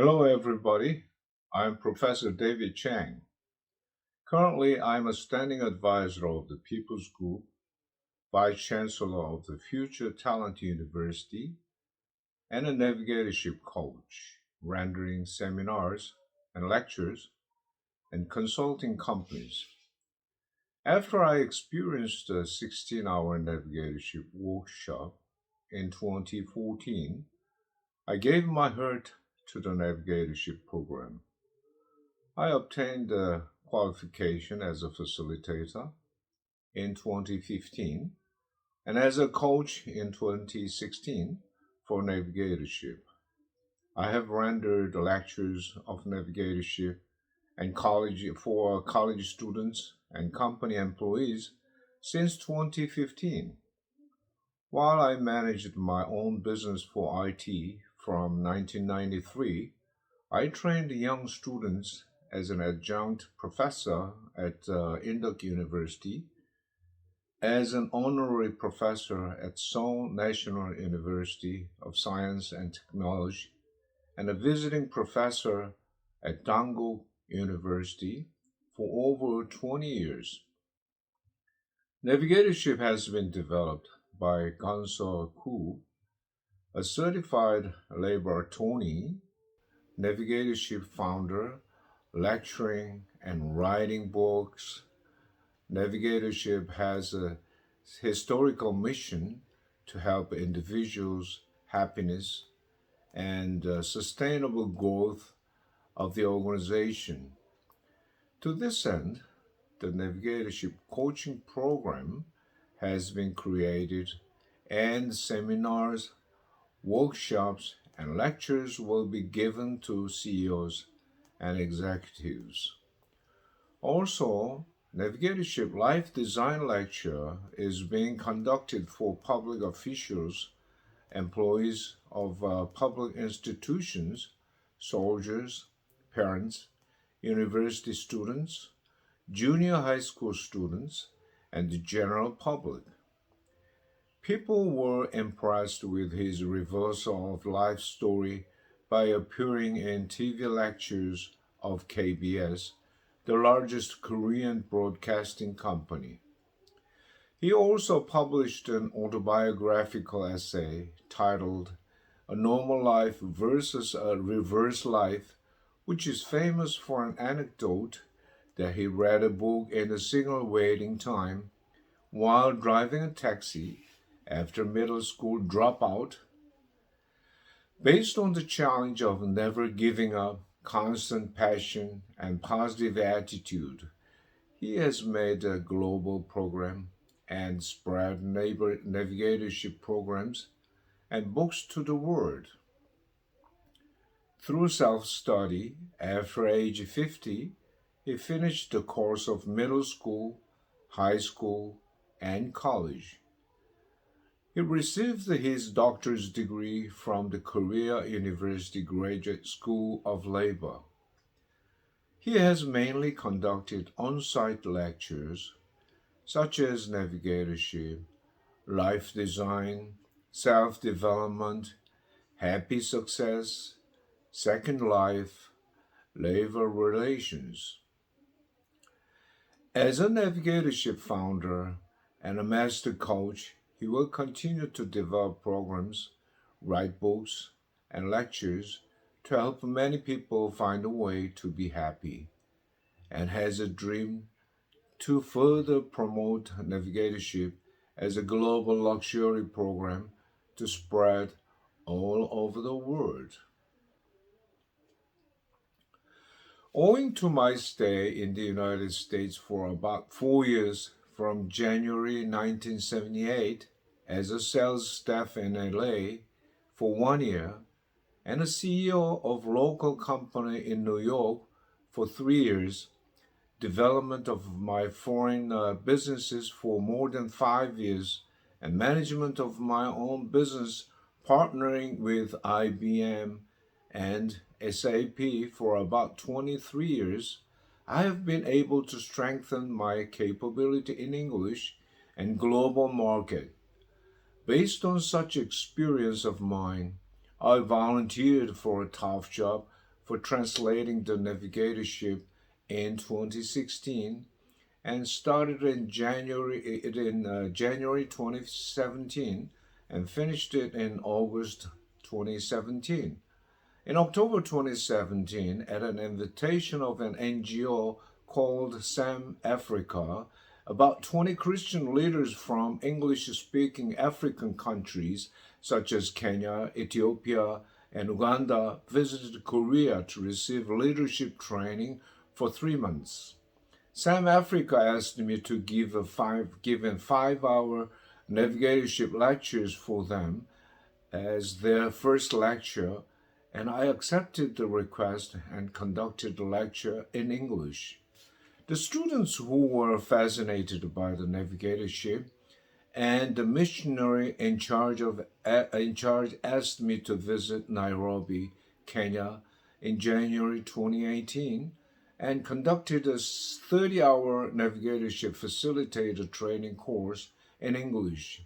Hello, everybody. I'm Professor David Chang. Currently, I'm a standing advisor of the People's Group, Vice Chancellor of the Future Talent University, and a navigatorship coach, rendering seminars and lectures and consulting companies. After I experienced a 16-hour navigatorship workshop in 2014, I gave my heart to the navigatorship program. I obtained a qualification as a facilitator in 2015 and as a coach in 2016 for navigatorship. I have rendered lectures of navigatorship and college for college students and company employees since 2015. While I managed my own business for IT from 1993, I trained young students as an adjunct professor at Induk University, as an honorary professor at Seoul National University of Science and Technology, and a visiting professor at Dankook University for over 20 years. Navigatorship has been developed by Geonseo Ku, a certified labor attorney, Navigatorship Founder, lecturing and writing books. Navigatorship has a historical mission to help individuals' happiness and sustainable growth of the organization. To this end, the Navigatorship coaching program has been created, and seminars, workshops, and lectures will be given to CEOs and executives. Also, Navigatorship Life Design Lecture is being conducted for public officials, employees of public institutions, soldiers, parents, university students, junior high school students, and the general public. People were impressed with his reversal of life story by appearing in TV lectures of KBS, the largest Korean broadcasting company. He also published an autobiographical essay titled A Normal Life versus a Reverse Life, which is famous for an anecdote that he read a book in a signal waiting time while driving a taxi after middle school dropout. Based on the challenge of never giving up, constant passion, and positive attitude, he has made a global program and spread navigatorship programs and books to the world. Through self study, after age 50, he finished the course of middle school, high school, and college. He received his doctor's degree from the Korea University Graduate School of Labor. He has mainly conducted on site lectures such as navigatorship, life design, self development, happy success, second life, labor relations. As a navigatorship founder and a master coach, he will continue to develop programs, write books, and lectures to help many people find a way to be happy, and has a dream to further promote navigatorship as a global luxury program to spread all over the world. Owing to my stay in the United States for about 4 years from January 1978 as a sales staff in LA for 1 year and a CEO of local company in New York for 3 years, development of my foreign businesses for more than 5 years, and management of my own business partnering with IBM and SAP for about 23 years, I have been able to strengthen my capability in English and global market. Based on such experience of mine, I volunteered for a tough job for translating the Navigatorship in 2016 and started in January 2017 and finished it in August 2017. In October 2017, at an invitation of an NGO called SAM Africa, about 20 Christian leaders from English-speaking African countries such as Kenya, Ethiopia, and Uganda visited Korea to receive leadership training for 3 months. SAM Africa asked me to give a 5-hour navigatorship lectures for them as their first lecture, and I accepted the request and conducted the lecture in English. The students who were fascinated by the navigatorship and the missionary in charge asked me to visit Nairobi, Kenya in January 2018 and conducted a 30-hour navigatorship facilitator training course in English.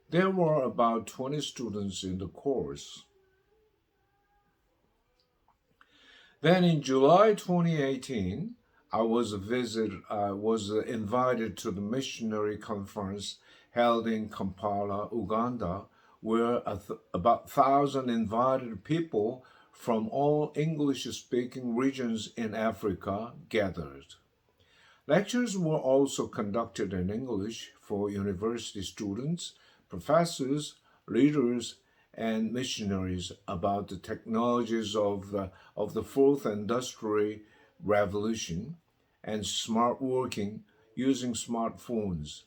There were about 20 students in the course. Then in July 2018, I was invited to the missionary conference held in Kampala, Uganda, where about 1,000 invited people from all English-speaking regions in Africa gathered. Lectures were also conducted in English for university students, professors, leaders, and missionaries about the technologies of the fourth industrial revolution and smart working using smartphones.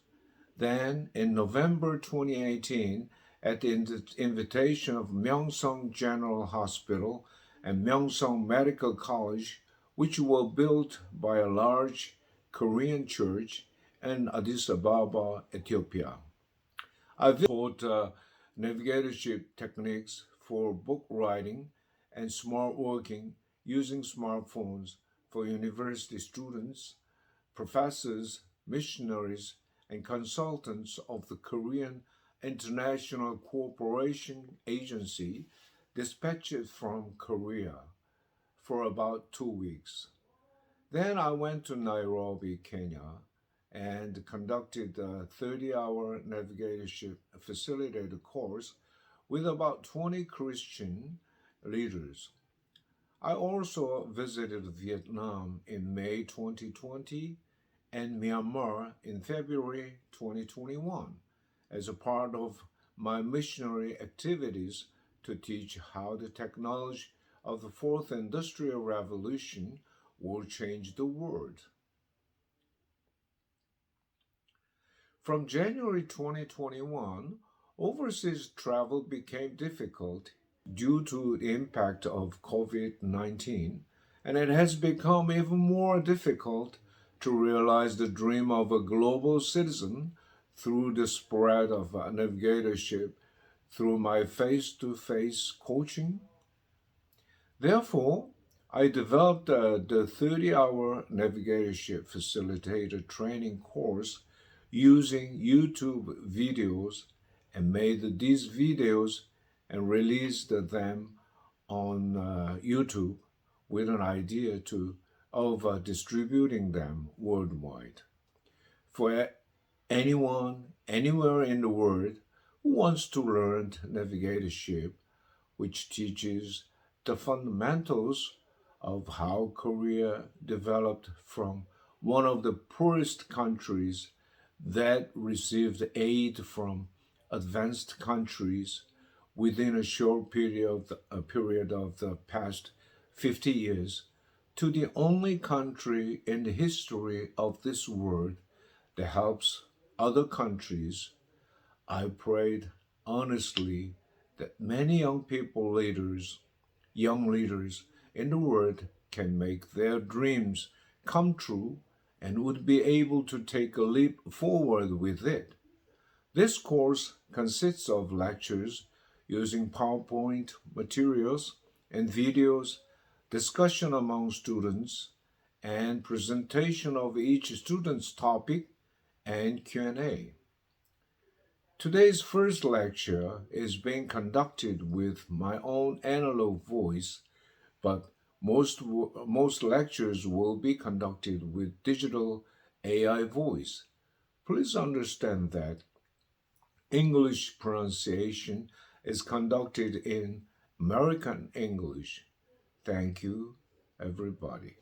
Then, in November 2018, at the invitation of Myeongsong General Hospital and Myeongsong Medical College, which were built by a large Korean church in Addis Ababa, Ethiopia, I taught navigatorship techniques for book writing and smart working using smartphones for university students, professors, missionaries, and consultants of the Korean International Cooperation Agency dispatched from Korea for about 2 weeks. Then I went to Nairobi, Kenya, and conducted a 30-hour navigatorship facilitator course with about 20 Christian leaders. I also visited Vietnam in May 2020 and Myanmar in February 2021 as a part of my missionary activities to teach how the technology of the fourth industrial revolution will change the world. From January 2021, overseas travel became difficult due to the impact of COVID-19, and it has become even more difficult to realize the dream of a global citizen through the spread of navigatorship through my face-to-face coaching. Therefore, I developed the 30-hour navigatorship facilitator training course using YouTube videos and made these videos and released them on YouTube with an idea of distributing them worldwide. For anyone, anywhere in the world who wants to learn navigatorship, which teaches the fundamentals of how Korea developed from one of the poorest countries that received aid from advanced countries within a short period of the past 50 years to the only country in the history of this world that helps other countries. I prayed honestly that many young leaders in the world can make their dreams come true and would be able to take a leap forward with it. This course consists of lectures using PowerPoint materials and videos, discussion among students, and presentation of each student's topic and Q&A. Today's first lecture is being conducted with my own analog voice, but Most lectures will be conducted with digital AI voice. Please understand that English pronunciation is conducted in American English. Thank you, everybody.